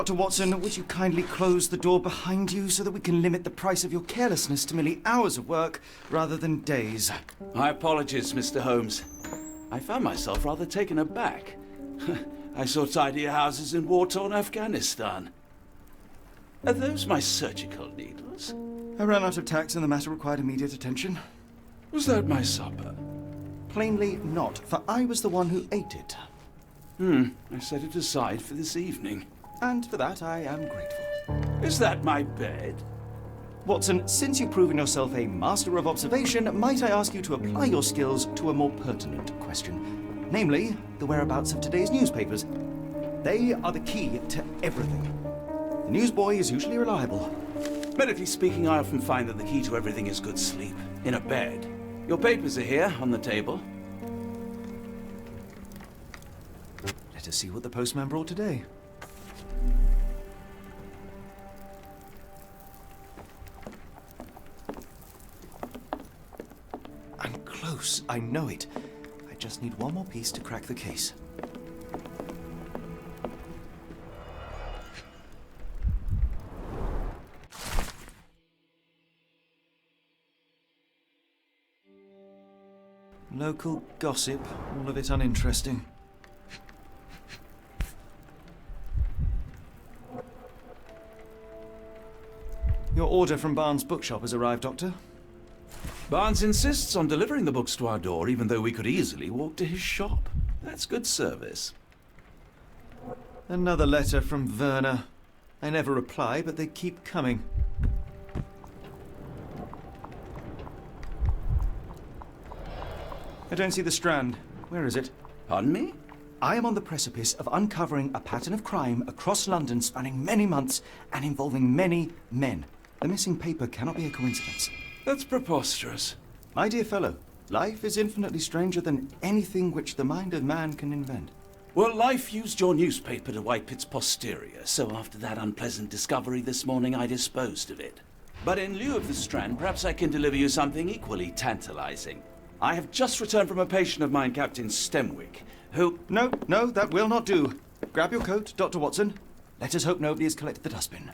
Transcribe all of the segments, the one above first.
Dr. Watson, would you kindly close the door behind you so that we can limit the price of your carelessness to merely hours of work rather than days? My apologies, Mr. Holmes. I found myself rather taken aback. I saw tidier houses in war-torn Afghanistan. Are those my surgical needles? I ran out of tacks and the matter required immediate attention. Was that my supper? Plainly not, for I was the one who ate it. I set it aside for this evening. And for that I am grateful. Is that my bed? Watson, since you've proven yourself a master of observation, might I ask you to apply your skills to a more pertinent question? Namely, the whereabouts of today's newspapers. They are the key to everything. The newsboy is usually reliable. Medically speaking, I often find that the key to everything is good sleep. In a bed. Your papers are here, on the table. Let us see what the postman brought today. I'm close, I know it. I just need one more piece to crack the case. Local gossip, all of it uninteresting. Your order from Barnes' bookshop has arrived, Doctor. Barnes insists on delivering the books to our door, even though we could easily walk to his shop. That's good service. Another letter from Werner. I never reply, but they keep coming. I don't see the Strand. Where is it? Pardon me? I am on the precipice of uncovering a pattern of crime across London spanning many months and involving many men. The missing paper cannot be a coincidence. That's preposterous. My dear fellow, life is infinitely stranger than anything which the mind of man can invent. Well, life used your newspaper to wipe its posterior, so after that unpleasant discovery this morning, I disposed of it. But in lieu of the Strand, perhaps I can deliver you something equally tantalizing. I have just returned from a patient of mine, Captain Stemwick, who... No, that will not do. Grab your coat, Dr. Watson. Let us hope nobody has collected the dustbin.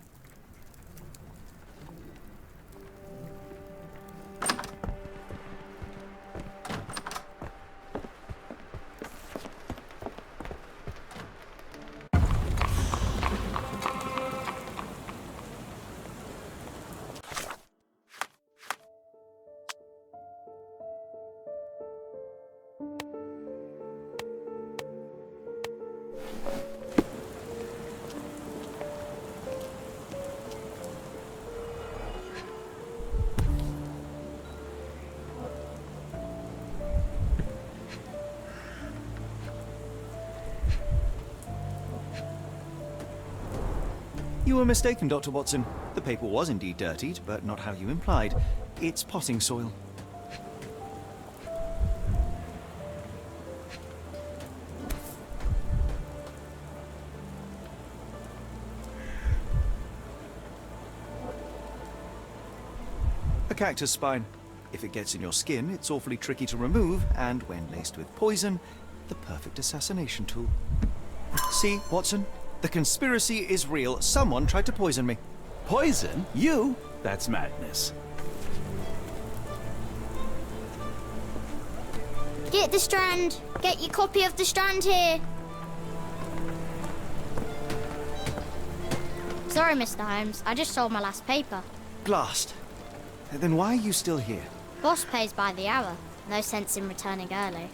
You were mistaken, Dr. Watson. The paper was indeed dirtied, but not how you implied. It's potting soil. A cactus spine. If it gets in your skin, it's awfully tricky to remove, and when laced with poison, the perfect assassination tool. See, Watson? The conspiracy is real. Someone tried to poison me. Poison? You? That's madness. Get the Strand. Get your copy of the Strand here. Sorry, Mr. Holmes. I just sold my last paper. Blast. Then why are you still here? Boss pays by the hour. No sense in returning early.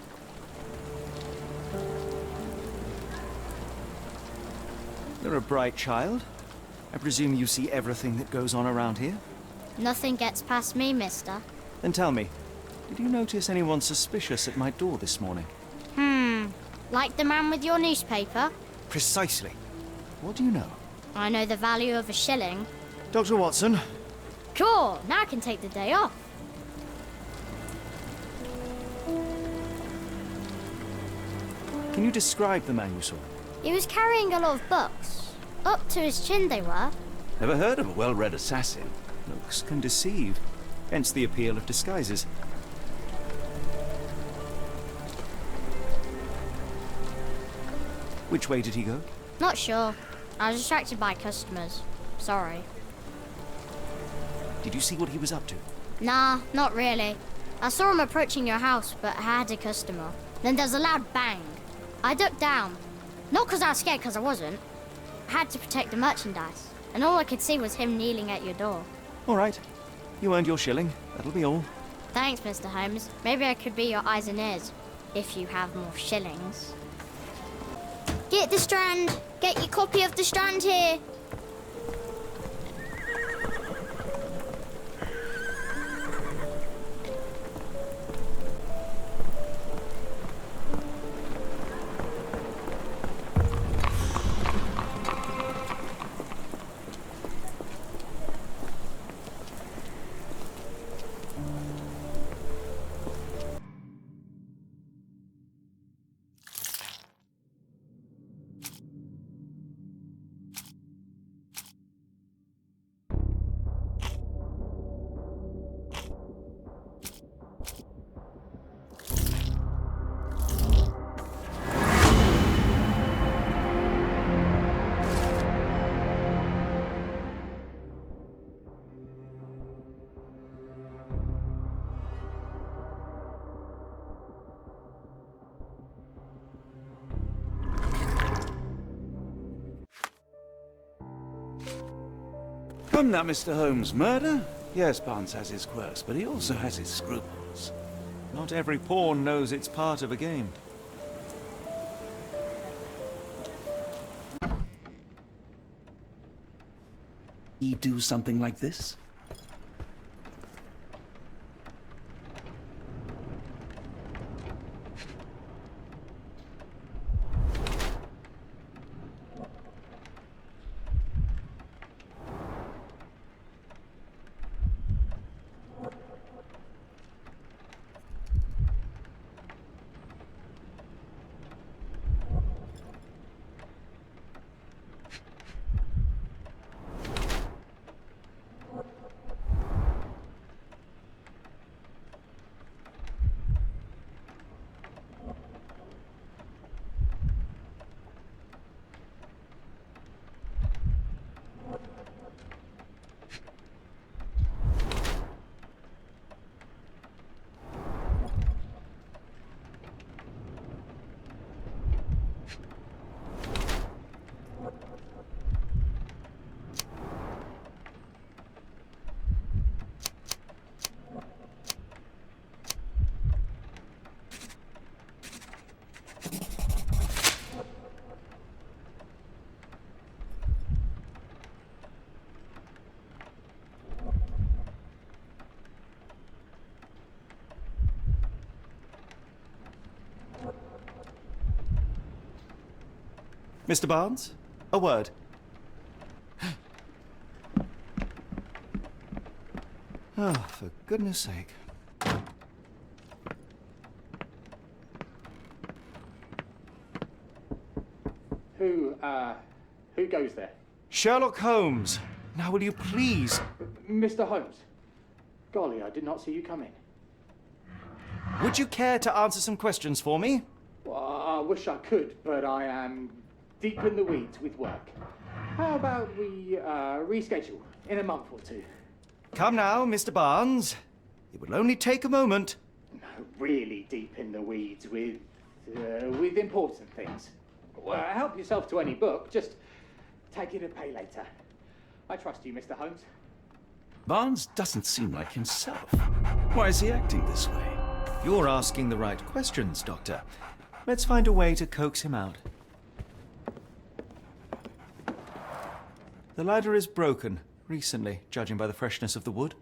You're a bright child. I presume you see everything that goes on around here? Nothing gets past me, mister. Then tell me, did you notice anyone suspicious at my door this morning? Like the man with your newspaper? Precisely. What do you know? I know the value of a shilling. Dr. Watson? Cool, now I can take the day off. Can you describe the man you saw? He was carrying a lot of books. Up to his chin they were. Never heard of a well-read assassin. Looks can deceive. Hence the appeal of disguises. Which way did he go? Not sure. I was distracted by customers. Sorry. Did you see what he was up to? Nah, not really. I saw him approaching your house, but I had a customer. Then there's a loud bang. I ducked down. Not because I was scared, because I wasn't. I had to protect the merchandise. And all I could see was him kneeling at your door. All right. You earned your shilling. That'll be all. Thanks, Mr. Holmes. Maybe I could be your eyes and ears, if you have more shillings. Get the Strand! Get your copy of the Strand here! Come now, Mr. Holmes. Murder? Yes, Barnes has his quirks, but he also has his scruples. Not every pawn knows it's part of a game. He do something like this? Mr. Barnes, a word. Oh, for goodness sake. Who goes there? Sherlock Holmes. Now will you please... Mr. Holmes. Golly, I did not see you come in. Would you care to answer some questions for me? Well, I wish I could, but I am deep in the weeds with work. How about we reschedule in a month or two? Come now, Mr. Barnes. It will only take a moment. No, really deep in the weeds with important things. Well, help yourself to any book, just take it and pay later. I trust you, Mr. Holmes. Barnes doesn't seem like himself. Why is he acting this way? You're asking the right questions, Doctor. Let's find a way to coax him out. The ladder is broken, recently, judging by the freshness of the wood.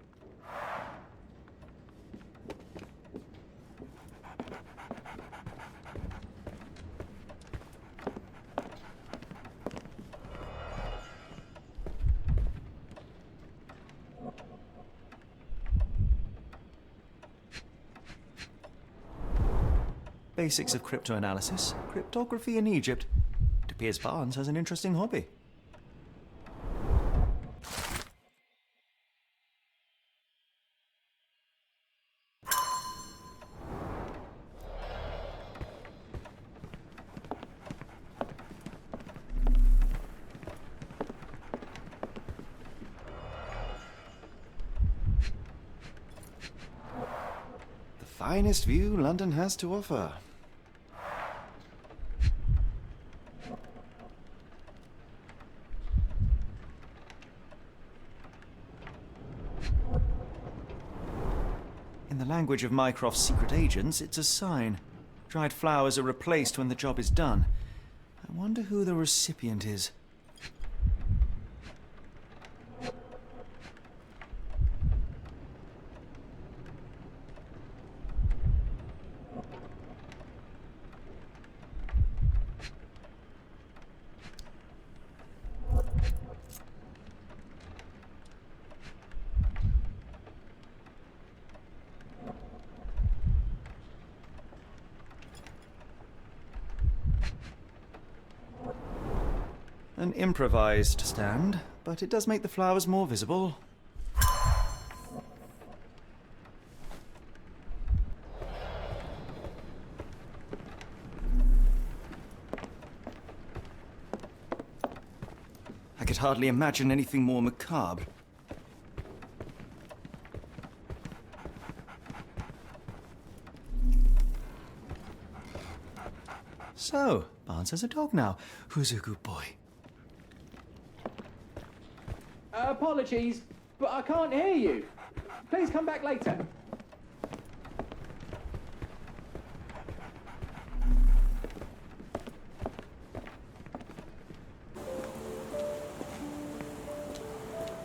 Basics of cryptoanalysis, cryptography in Egypt. It appears Barnes has an interesting hobby. finest view London has to offer. In the language of Mycroft's secret agents, it's a sign. Dried flowers are replaced when the job is done. I wonder who the recipient is. An improvised stand, but it does make the flowers more visible. I could hardly imagine anything more macabre. So, Barnes has a dog now. Who's a good boy? Apologies, but I can't hear you. Please come back later.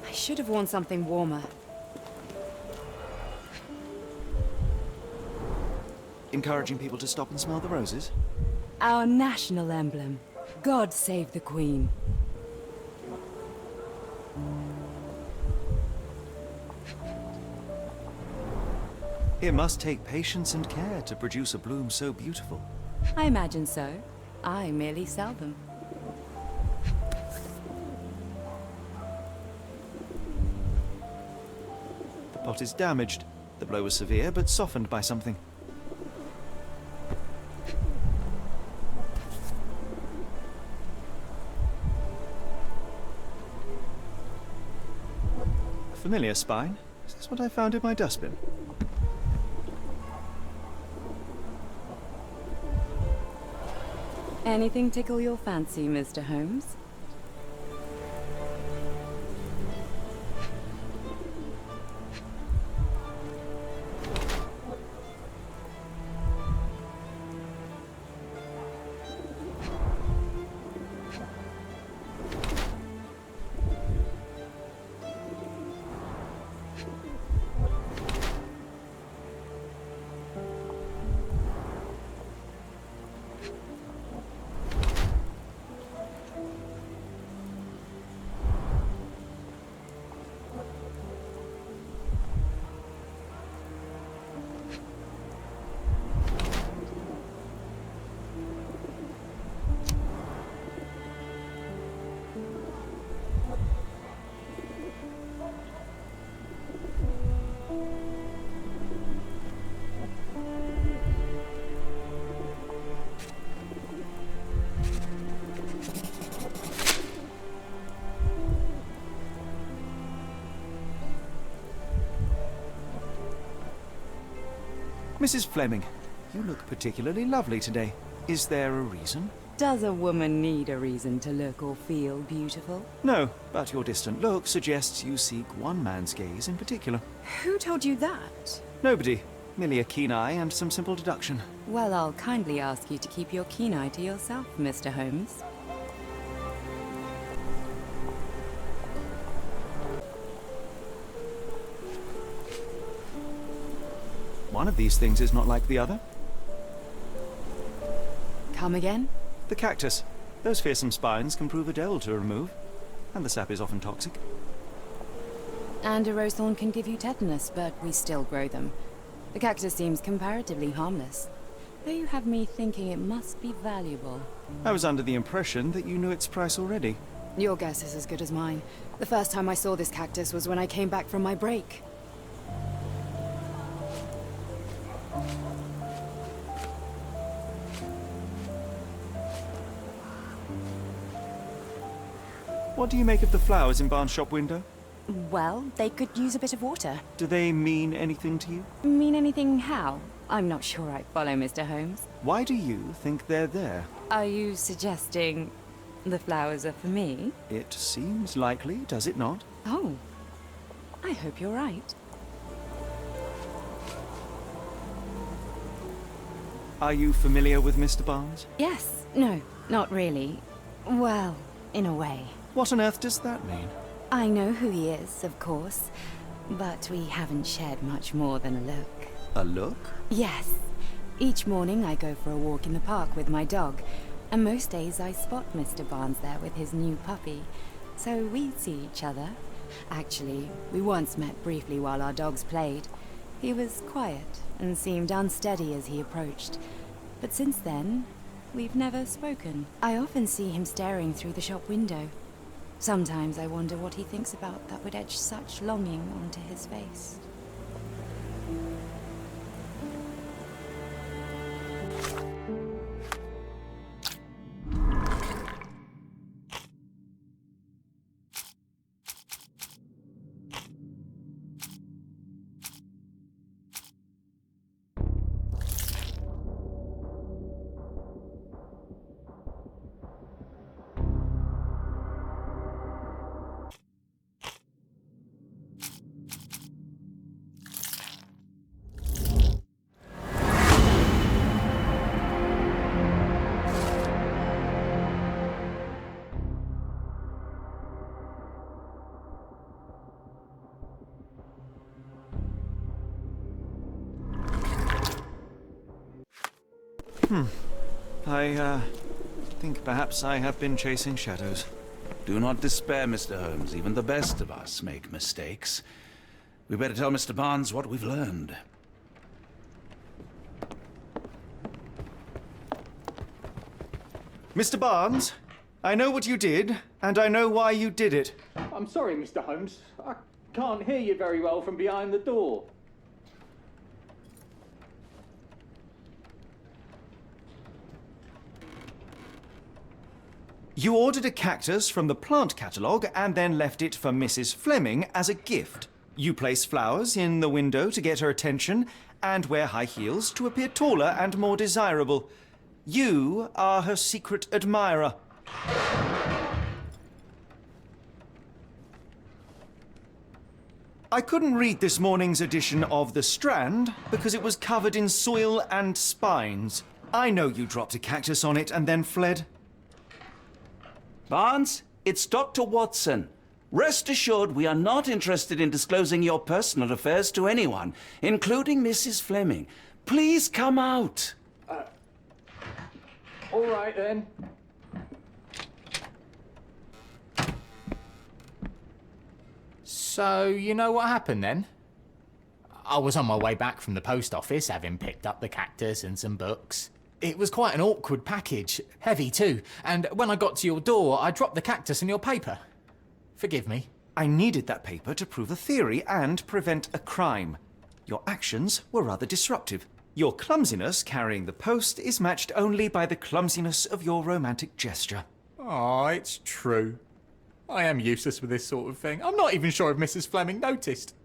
I should have worn something warmer. Encouraging people to stop and smell the roses? Our national emblem. God save the Queen. It must take patience and care to produce a bloom so beautiful. I imagine so. I merely sell them. The pot is damaged. The blow was severe, but softened by something. A familiar spine. Is this what I found in my dustbin? Anything tickle your fancy, Mr. Holmes? Mrs. Fleming, you look particularly lovely today. Is there a reason? Does a woman need a reason to look or feel beautiful? No, but your distant look suggests you seek one man's gaze in particular. Who told you that? Nobody. Merely a keen eye and some simple deduction. Well, I'll kindly ask you to keep your keen eye to yourself, Mr. Holmes. One of these things is not like the other. Come again? The cactus. Those fearsome spines can prove a devil to remove, and the sap is often toxic. And a rose thorn can give you tetanus, but we still grow them. The cactus seems comparatively harmless, though you have me thinking it must be valuable. I was under the impression that you knew its price already. Your guess is as good as mine. The first time I saw this cactus was when I came back from my break. What do you make of the flowers in Barnes' shop window? Well, they could use a bit of water. Do they mean anything to you? Mean anything how? I'm not sure I follow, Mr. Holmes. Why do you think they're there? Are you suggesting the flowers are for me? It seems likely, does it not? Oh, I hope you're right. Are you familiar with Mr. Barnes? Yes. No, not really. Well, in a way. What on earth does that mean? I know who he is, of course, but we haven't shared much more than a look. A look? Yes. Each morning I go for a walk in the park with my dog, and most days I spot Mr. Barnes there with his new puppy, so we see each other. Actually, we once met briefly while our dogs played. He was quiet and seemed unsteady as he approached, but since then, we've never spoken. I often see him staring through the shop window. Sometimes I wonder what he thinks about that would etch such longing onto his face. I think perhaps I have been chasing shadows. Do not despair, Mr. Holmes. Even the best of us make mistakes. We better tell Mr. Barnes what we've learned. Mr. Barnes, I know what you did, and I know why you did it. I'm sorry, Mr. Holmes. I can't hear you very well from behind the door. You ordered a cactus from the plant catalogue and then left it for Mrs. Fleming as a gift. You place flowers in the window to get her attention and wear high heels to appear taller and more desirable. You are her secret admirer. I couldn't read this morning's edition of The Strand because it was covered in soil and spines. I know you dropped a cactus on it and then fled. Barnes, it's Dr. Watson. Rest assured we are not interested in disclosing your personal affairs to anyone, including Mrs. Fleming. Please come out. All right, then. So, you know what happened then? I was on my way back from the post office, having picked up the cactus and some books. It was quite an awkward package, heavy too, and when I got to your door, I dropped the cactus in your paper. Forgive me. I needed that paper to prove a theory and prevent a crime. Your actions were rather disruptive. Your clumsiness carrying the post is matched only by the clumsiness of your romantic gesture. Oh, it's true. I am useless with this sort of thing. I'm not even sure if Mrs. Fleming noticed.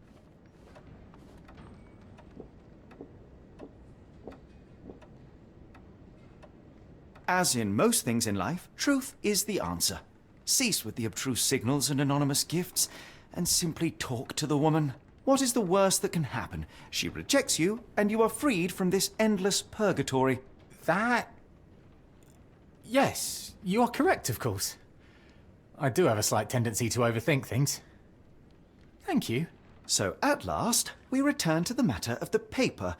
As in most things in life, truth is the answer. Cease with the abstruse signals and anonymous gifts, and simply talk to the woman. What is the worst that can happen? She rejects you, and you are freed from this endless purgatory. That... Yes, you are correct, of course. I do have a slight tendency to overthink things. Thank you. So at last, we return to the matter of the paper.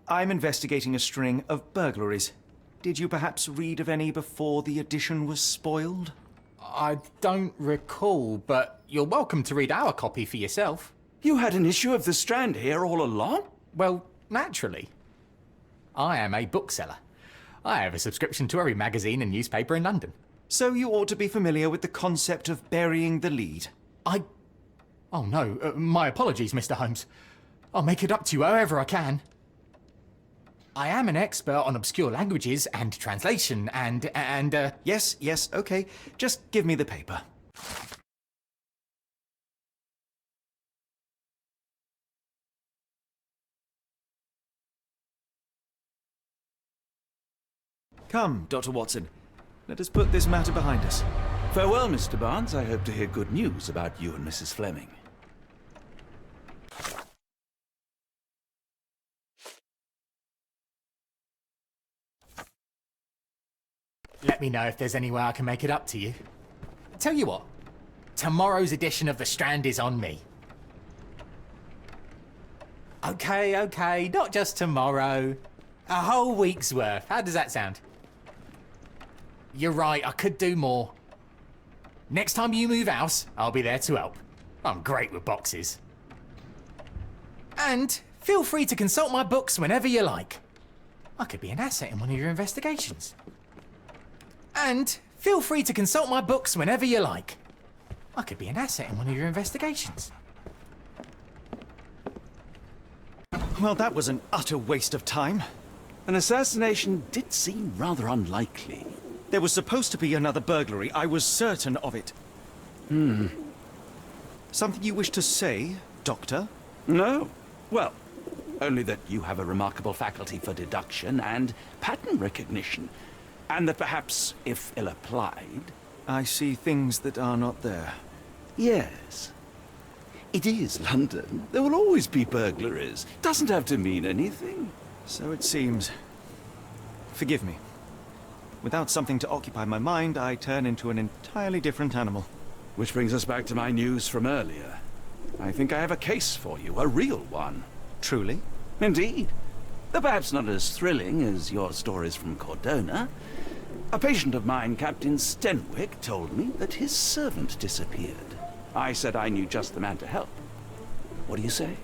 I'm investigating a string of burglaries. Did you perhaps read of any before the edition was spoiled? I don't recall, but you're welcome to read our copy for yourself. You had an issue of The Strand here all along? Well, naturally. I am a bookseller. I have a subscription to every magazine and newspaper in London. So you ought to be familiar with the concept of burying the lead. Oh no, my apologies, Mr. Holmes. I'll make it up to you however I can. I am an expert on obscure languages and translation and. Yes, okay. Just give me the paper. Come, Dr. Watson. Let us put this matter behind us. Farewell, Mr. Barnes. I hope to hear good news about you and Mrs. Fleming. Let me know if there's any way I can make it up to you. Tell you what, tomorrow's edition of The Strand is on me. Okay, not just tomorrow. A whole week's worth. How does that sound? You're right, I could do more. Next time you move house, I'll be there to help. I'm great with boxes. And feel free to consult my books whenever you like. I could be an asset in one of your investigations. And feel free to consult my books whenever you like. I could be an asset in one of your investigations. Well, that was an utter waste of time. An assassination did seem rather unlikely. There was supposed to be another burglary. I was certain of it. Something you wish to say, Doctor? No. Well, only that you have a remarkable faculty for deduction and pattern recognition. And that perhaps, if ill applied... I see things that are not there. Yes. It is London. There will always be burglaries. Doesn't have to mean anything. So it seems. Forgive me. Without something to occupy my mind, I turn into an entirely different animal. Which brings us back to my news from earlier. I think I have a case for you, a real one. Truly? Indeed. Though perhaps not as thrilling as your stories from Cordona. A patient of mine, Captain Stenwick, told me that his servant disappeared. I said I knew just the man to help. What do you say?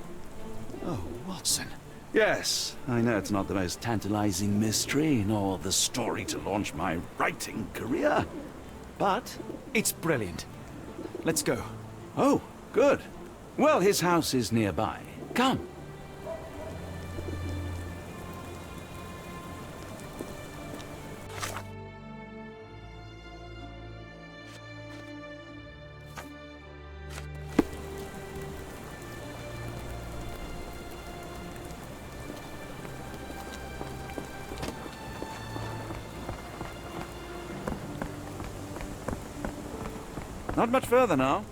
Oh, Watson. Yes, I know it's not the most tantalizing mystery, nor the story to launch my writing career. But... it's brilliant. Let's go. Oh, good. Well, his house is nearby. Come. Not much further now.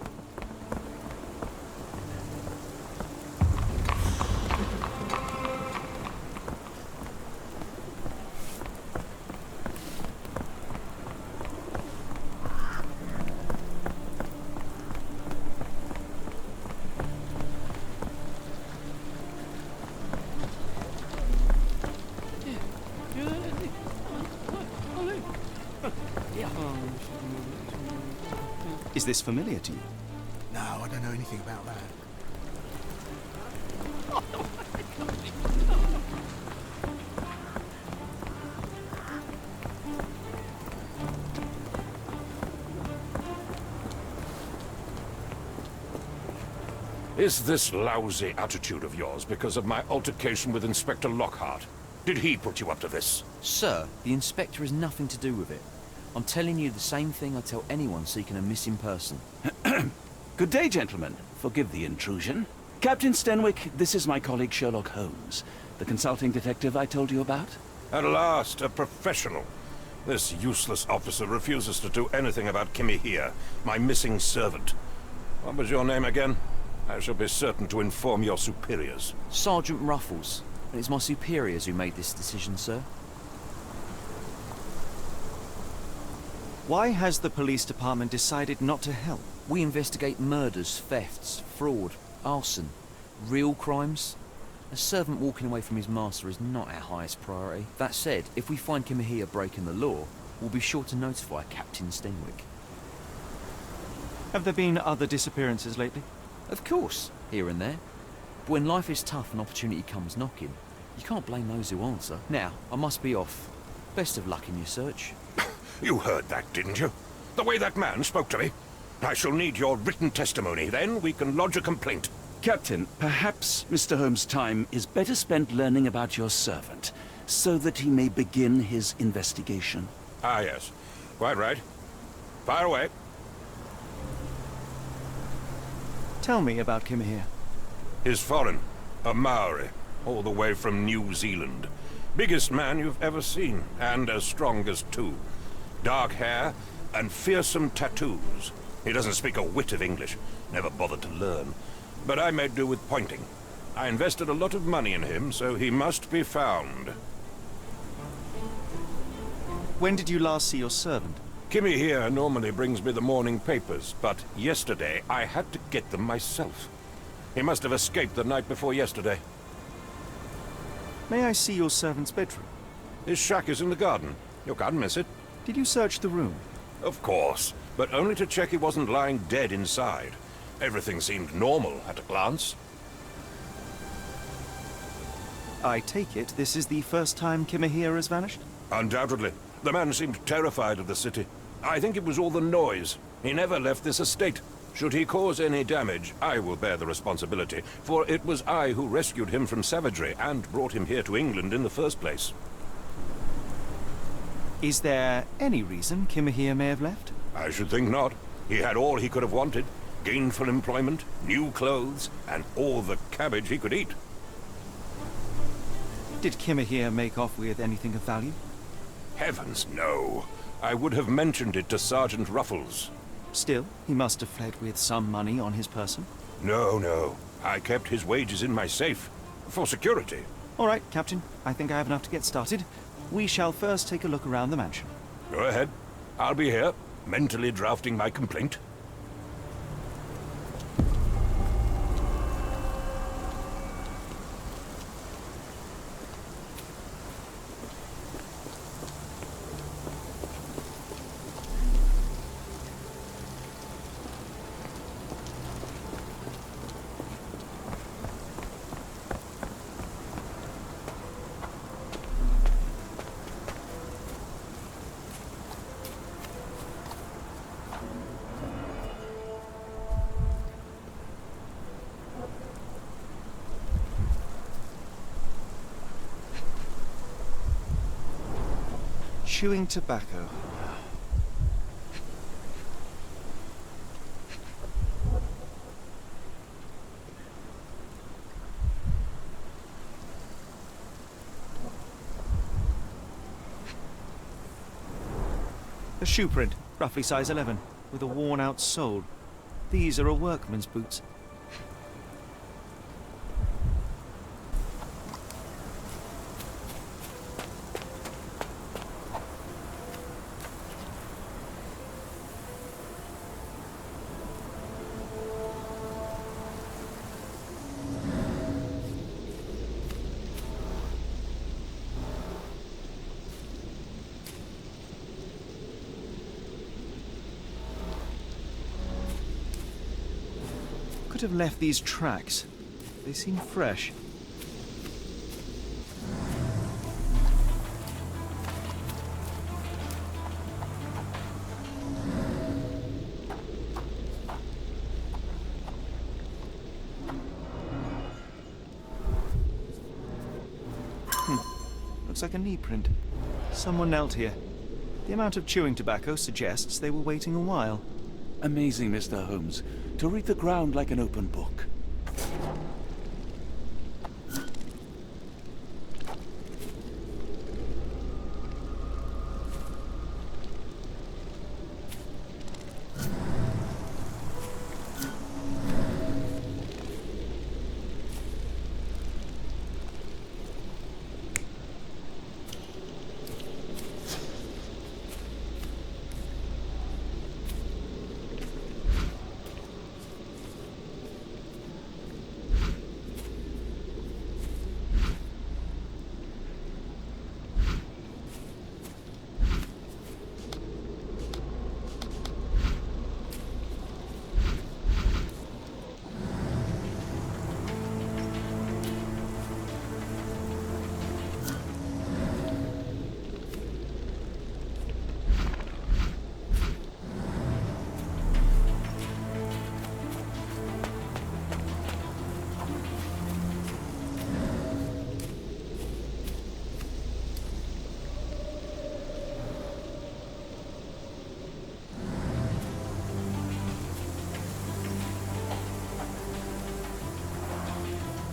Is this familiar to you? No, I don't know anything about that. Is this lousy attitude of yours because of my altercation with Inspector Lockhart? Did he put you up to this? Sir, the inspector has nothing to do with it. I'm telling you the same thing I tell anyone seeking a missing person. Good day, gentlemen. Forgive the intrusion. Captain Stenwick, this is my colleague Sherlock Holmes, the consulting detective I told you about. At last, a professional. This useless officer refuses to do anything about Kimmy here, my missing servant. What was your name again? I shall be certain to inform your superiors. Sergeant Ruffles, and it's my superiors who made this decision, sir. Why has the police department decided not to help? We investigate murders, thefts, fraud, arson, real crimes. A servant walking away from his master is not our highest priority. That said, if we find Kimahia breaking the law, we'll be sure to notify Captain Stenwick. Have there been other disappearances lately? Of course, here and there. But when life is tough and opportunity comes knocking, you can't blame those who answer. Now, I must be off. Best of luck in your search. You heard that, didn't you? The way that man spoke to me. I shall need your written testimony, then we can lodge a complaint. Captain, perhaps Mr. Holmes' time is better spent learning about your servant, so that he may begin his investigation. Ah, yes. Quite right. Fire away. Tell me about Kimahia. He's foreign. A Maori. All the way from New Zealand. Biggest man you've ever seen, and as strong as two. Dark hair and fearsome tattoos. He doesn't speak a whit of English, never bothered to learn. But I made do with pointing. I invested a lot of money in him, so he must be found. When did you last see your servant? Kimmy here normally brings me the morning papers, but yesterday I had to get them myself. He must have escaped the night before yesterday. May I see your servant's bedroom? His shack is in the garden. You can't miss it. Did you search the room? Of course, but only to check he wasn't lying dead inside. Everything seemed normal at a glance. I take it this is the first time Kimahir has vanished? Undoubtedly. The man seemed terrified of the city. I think it was all the noise. He never left this estate. Should he cause any damage, I will bear the responsibility, for it was I who rescued him from savagery and brought him here to England in the first place. Is there any reason Kimahir may have left? I should think not. He had all he could have wanted. Gainful employment, new clothes, and all the cabbage he could eat. Did Kimahir make off with anything of value? Heavens, no. I would have mentioned it to Sergeant Ruffles. Still, he must have fled with some money on his person. No. I kept his wages in my safe. For security. All right, Captain. I think I have enough to get started. We shall first take a look around the mansion. Go ahead. I'll be here, mentally drafting my complaint. Chewing tobacco. A shoe print, roughly size 11, with a worn-out sole. These are a workman's boots. Could have left these tracks. They seem fresh. Looks like a knee print. Someone knelt here. The amount of chewing tobacco suggests they were waiting a while. Amazing, Mr. Holmes. To read the ground like an open book.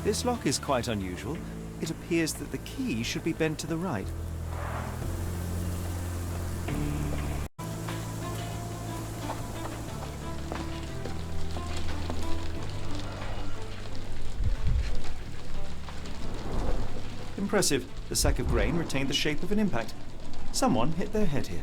This lock is quite unusual. it appears that the key should be bent to the right. Impressive. The sack of grain retained the shape of an impact. Someone hit their head here.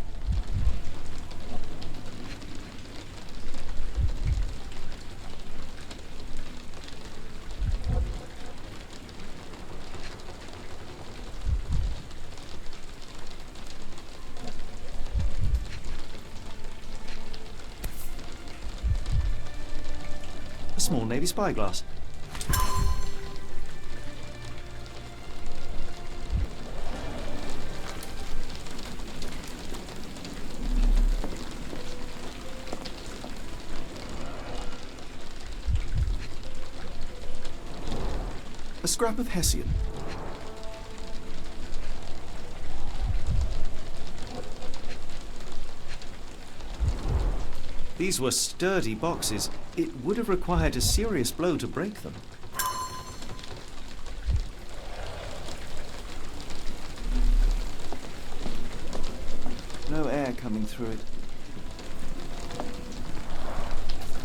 A small Navy spyglass. A scrap of Hessian. These were sturdy boxes. It would have required a serious blow to break them. No air coming through it.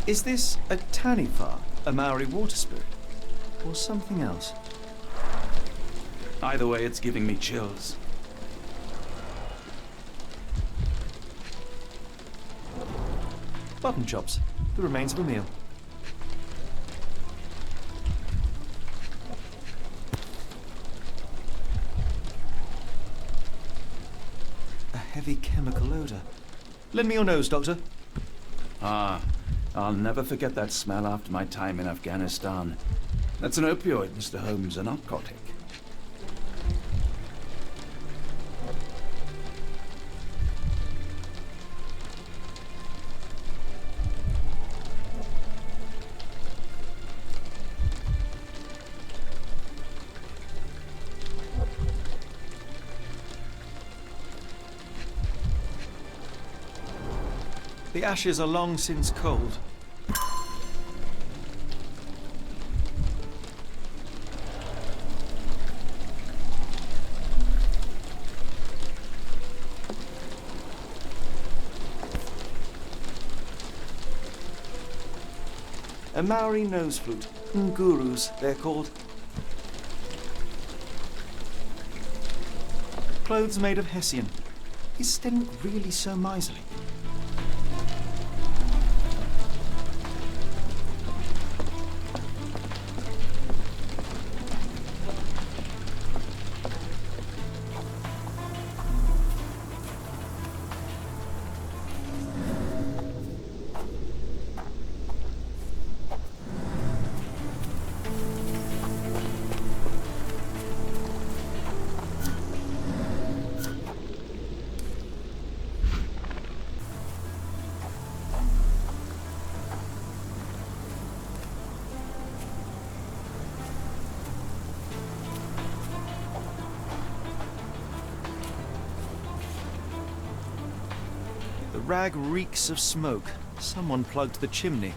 Is this a Taniwha, a Maori water spirit? Or something else? Either way, it's giving me chills. Button chops, the remains of a meal. A heavy chemical odor. Lend me your nose, Doctor. Ah, I'll never forget that smell after my time in Afghanistan. That's an opioid, Mr. Holmes, a narcotic. The ashes are long since cold. A Maori nose flute. Ngurus, they're called. Clothes made of Hessian. Is Sten really so miserly? The rag reeks of smoke. Someone plugged the chimney.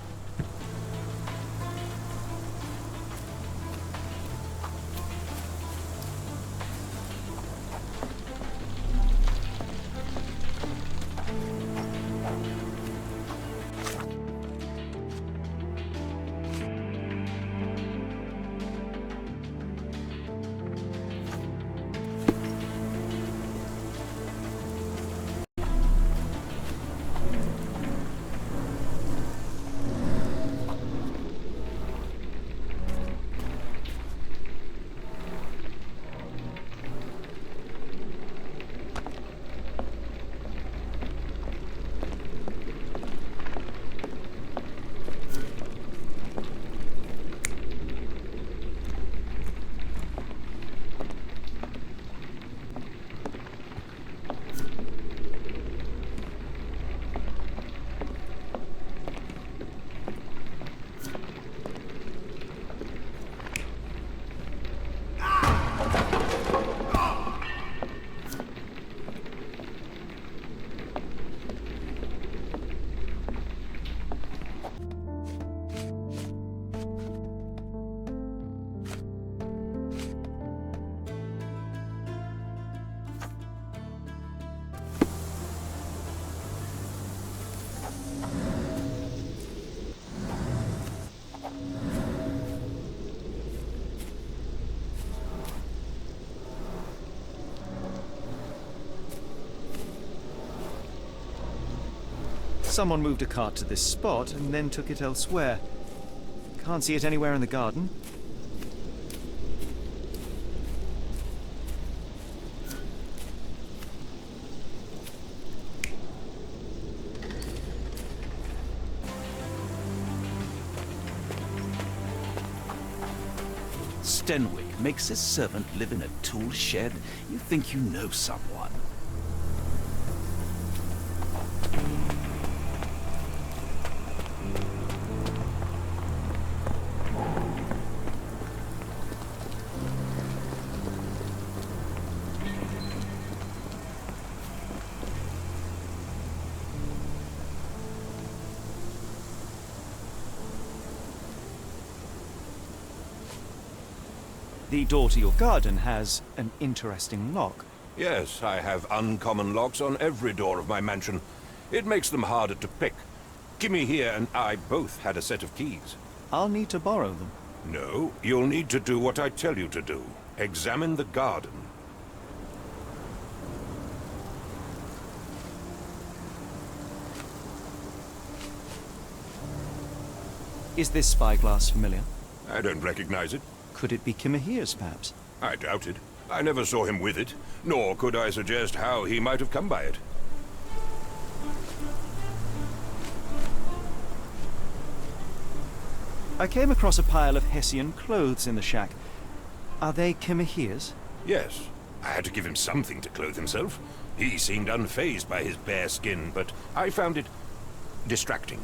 Someone moved a cart to this spot and then took it elsewhere. Can't see it anywhere in the garden. Stenwick makes his servant live in a tool shed. You think you know someone. The door to your garden has an interesting lock. Yes, I have uncommon locks on every door of my mansion. It makes them harder to pick. Kimmy here and I both had a set of keys. I'll need to borrow them. No, you'll need to do what I tell you to do. Examine the garden. Is this spyglass familiar? I don't recognize it. Could it be Kimahir's, perhaps? I doubt it. I never saw him with it, nor could I suggest how he might have come by it. I came across a pile of Hessian clothes in the shack. Are they Kimahir's? Yes. I had to give him something to clothe himself. He seemed unfazed by his bare skin, but I found it distracting.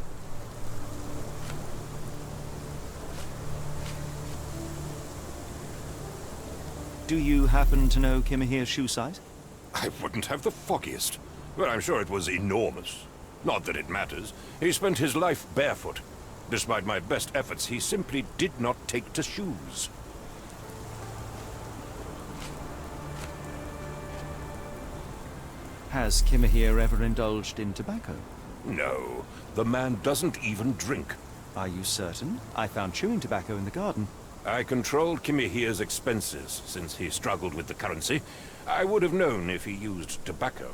Do you happen to know Kimahir's shoe size? I wouldn't have the foggiest, but I'm sure it was enormous. Not that it matters. He spent his life barefoot. Despite my best efforts, he simply did not take to shoes. Has Kimahir ever indulged in tobacco? No, the man doesn't even drink. Are you certain? I found chewing tobacco in the garden. I controlled Kimahir's expenses since he struggled with the currency. I would have known if he used tobacco.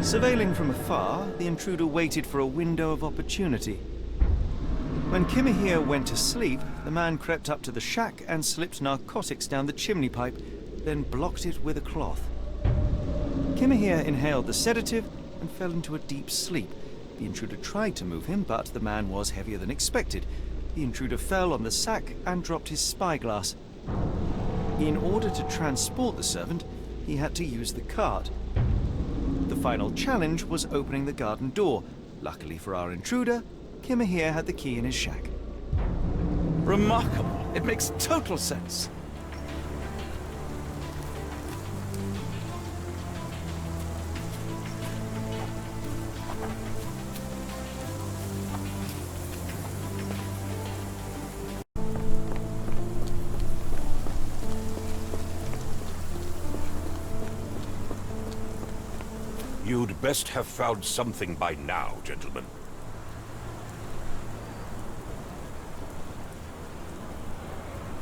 Surveilling from afar, the intruder waited for a window of opportunity. When Kimahir went to sleep, the man crept up to the shack and slipped narcotics down the chimney pipe, then blocked it with a cloth. Kimahir inhaled the sedative and fell into a deep sleep. The intruder tried to move him, but the man was heavier than expected. The intruder fell on the sack and dropped his spyglass. In order to transport the servant, he had to use the cart. The final challenge was opening the garden door. Luckily for our intruder, Kimahir had the key in his shack. Remarkable. It makes total sense. You'd best have found something by now, gentlemen.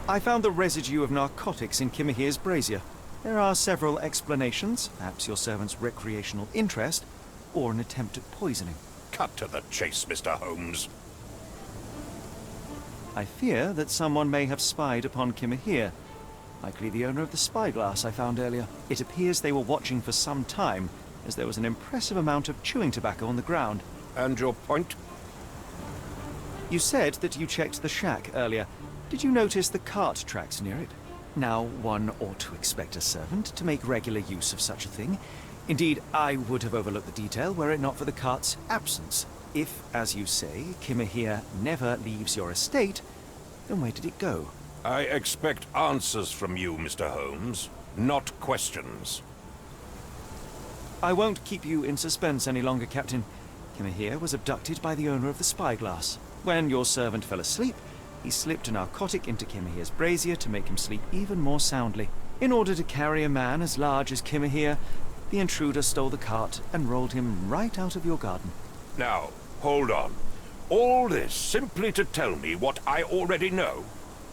I found the residue of narcotics in Kimahir's brazier. There are several explanations, perhaps your servant's recreational interest, or an attempt at poisoning. Cut to the chase, Mr. Holmes. I fear that someone may have spied upon Kimahir. Likely the owner of the spyglass I found earlier. It appears they were watching for some time, as there was an impressive amount of chewing tobacco on the ground. And your point? You said that you checked the shack earlier. Did you notice the cart tracks near it? Now, one ought to expect a servant to make regular use of such a thing. Indeed, I would have overlooked the detail were it not for the cart's absence. If, as you say, Kimahir never leaves your estate, then where did it go? I expect answers from you, Mr. Holmes, not questions. I won't keep you in suspense any longer, Captain. Kimahir was abducted by the owner of the spyglass. When your servant fell asleep, he slipped a narcotic into Kimahir's brazier to make him sleep even more soundly. In order to carry a man as large as Kimahir, the intruder stole the cart and rolled him right out of your garden. Now, hold on. All this simply to tell me what I already know?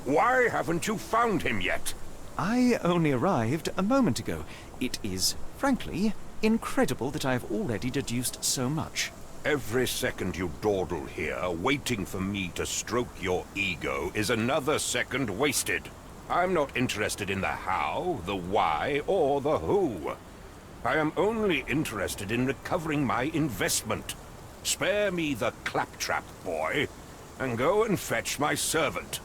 Why haven't you found him yet? I only arrived a moment ago. It is, frankly, incredible that I have already deduced so much. Every second you dawdle here, waiting for me to stroke your ego, is another second wasted. I'm not interested in the how, the why, or the who. I am only interested in recovering my investment. Spare me the claptrap, boy, and go and fetch my servant.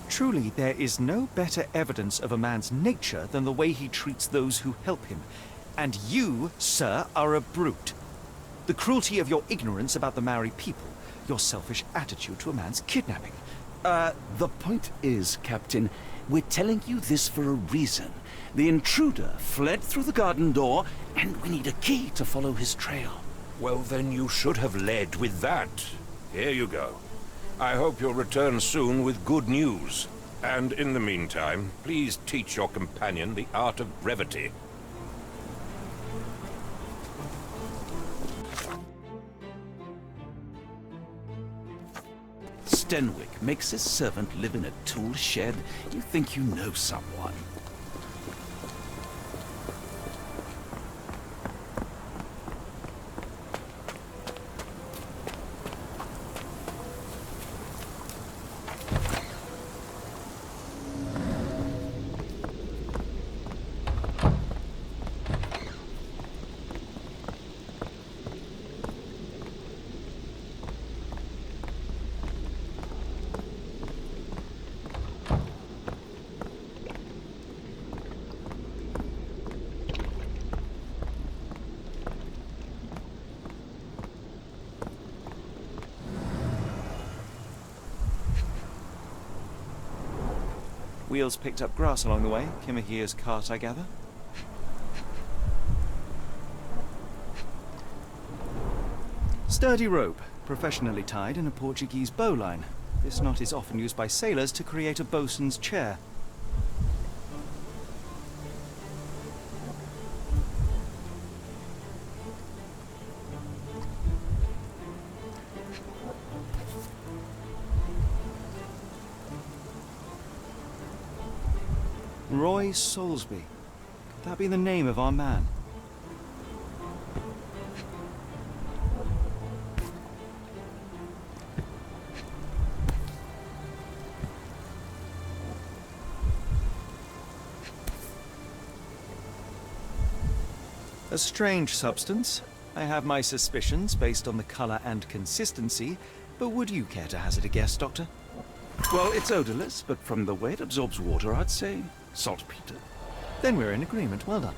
Truly, there is no better evidence of a man's nature than the way he treats those who help him. And you, sir, are a brute. The cruelty of your ignorance about the Maori people, your selfish attitude to a man's kidnapping. The point is, Captain, we're telling you this for a reason. The intruder fled through the garden door, and we need a key to follow his trail. Well, then you should have led with that. Here you go. I hope you'll return soon with good news. And in the meantime, please teach your companion the art of brevity. Stenwick makes his servant live in a tool shed. You think you know someone. Wheels picked up grass along the way. Kimahir's cart, I gather. Sturdy rope, professionally tied in a Portuguese bowline. This knot is often used by sailors to create a bosun's chair. Roy Soulsby. Could that be the name of our man? A strange substance. I have my suspicions based on the color and consistency, but would you care to hazard a guess, Doctor? Well, it's odorless, but from the way it absorbs water, I'd say saltpeter. Then we're in agreement. Well done.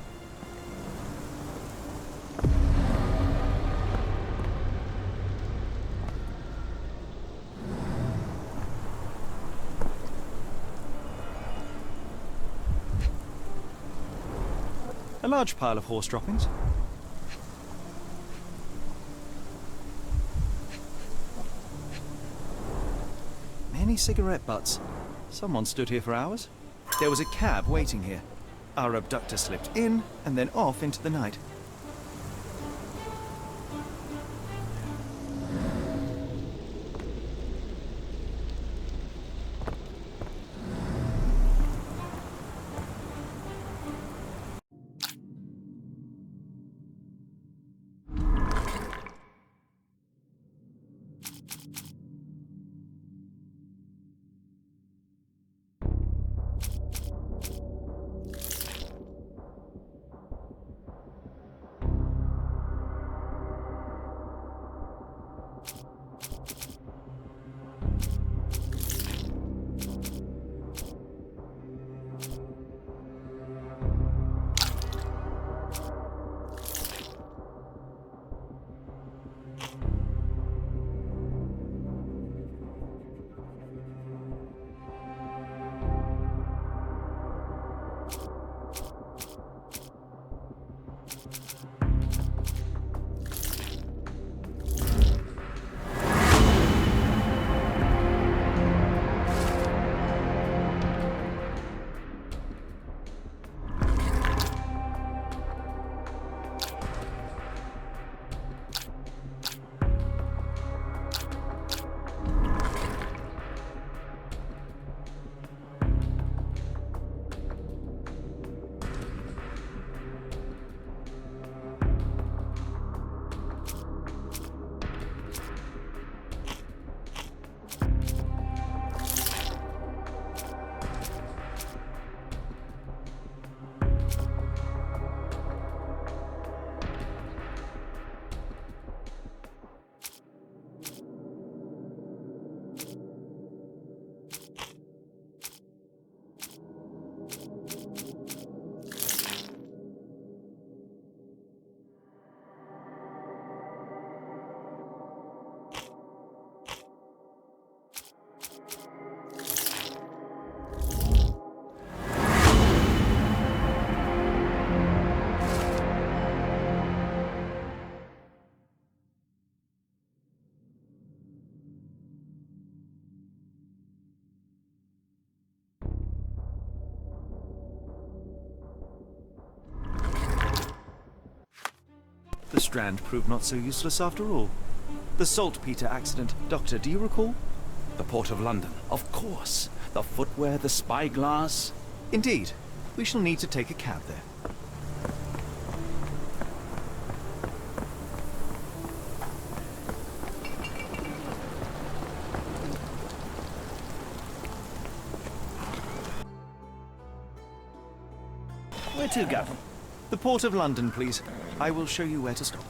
A large pile of horse droppings. Many cigarette butts. Someone stood here for hours. There was a cab waiting here. Our abductor slipped in and then off into the night. The Strand proved not so useless after all. The saltpeter accident. Doctor, do you recall? The Port of London. Of course. The footwear, the spyglass. Indeed. We shall need to take a cab there. Where to, Gavin? The Port of London, please. I will show you where to stop.